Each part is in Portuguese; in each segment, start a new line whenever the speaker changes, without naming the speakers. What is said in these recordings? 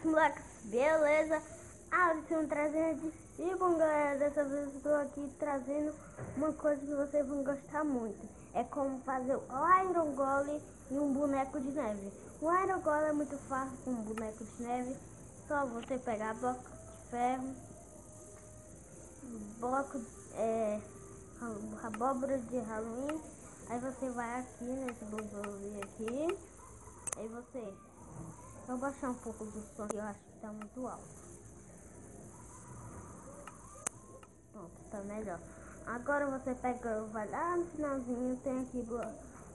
moleques, beleza? Alisson trazendo. E bom, galera, dessa vez eu estou aqui trazendo uma coisa que vocês vão gostar muito. É como fazer o Iron Golem e um boneco de neve. O Iron Golem é muito fácil com um boneco de neve. Só você pegar bloco de ferro, bloco, abóbora de Halloween. Aí você vai aqui nesse botãozinho aqui. Aí você... Eu vou baixar um pouco do som, que eu acho que tá muito alto. Pronto, tá melhor. Agora você pega, vai lá no finalzinho, tem aqui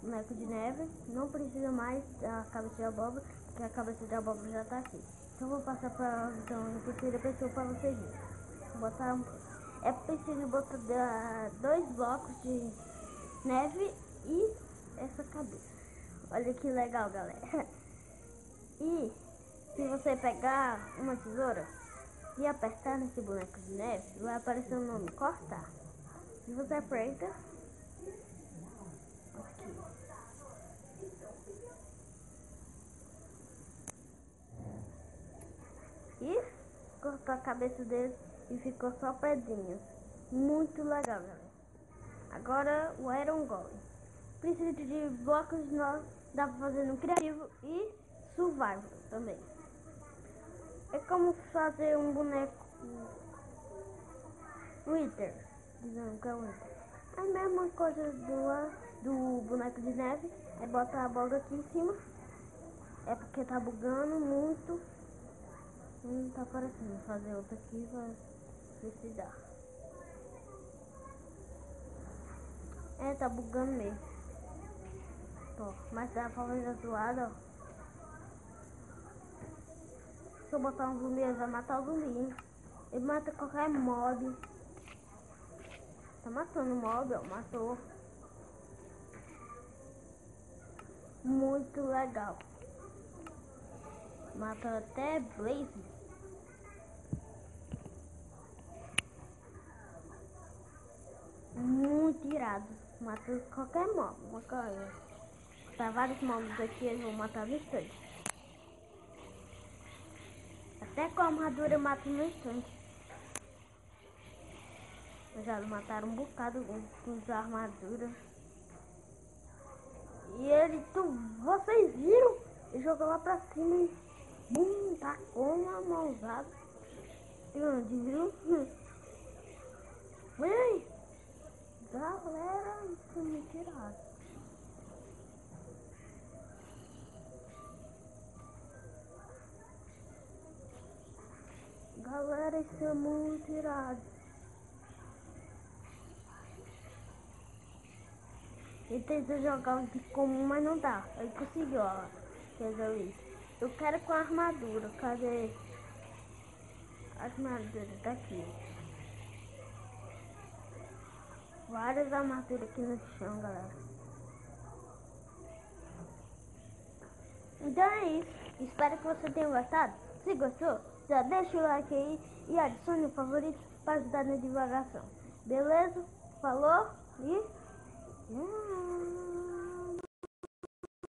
boneco de neve. Não precisa mais da cabeça de abóbora, porque a cabeça de abóbora já tá aqui. Então eu vou passar para em terceira pessoa para vocês verem. É preciso botar dois blocos de neve e essa cabeça. Olha que legal, galera. E se você pegar uma tesoura e apertar nesse boneco de neve, vai aparecer o nome cortar. E você aperta aqui. E cortou a cabeça dele e ficou só pedrinhas. Muito legal, galera. Agora o Iron Golem. Precisa de blocos de nós, dá pra fazer no criativo e survival também. É como fazer um boneco Wither, dizendo que é Wither. A mesma coisa do boneco de neve, é botar a bola aqui em cima. É porque tá bugando muito. Não tá aparecendo. Vou fazer outra aqui pra ver se dá. Tá bugando mesmo. Tô, mas dá pra fazer do lado, ó. Se eu botar um zumbi, ele vai matar o zumbi. Ele mata qualquer mob. Tá matando o mob, ó. Matou. Muito legal. Mata até Blaze. Muito irado. Mata qualquer mob. Tá vários mobs aqui, eles vão matar no instante. Até com a armadura mata no instante. Já mataram um bocado com a armadura. E vocês viram? Ele jogou lá pra cima e tacou uma mãozada. Grande, viu? Vem! Galera, isso é muito irado. Galera, isso é muito irado. Ele tentou jogar um de comum, mas não dá. Ele conseguiu, ó. Eu quero com a armadura. Cadê a armadura? Daqui. Várias armaduras aqui no chão, galera. Então é isso. Espero que você tenha gostado. Se gostou, já deixa o like aí e adicione o favorito para ajudar na divulgação. Beleza? Falou e...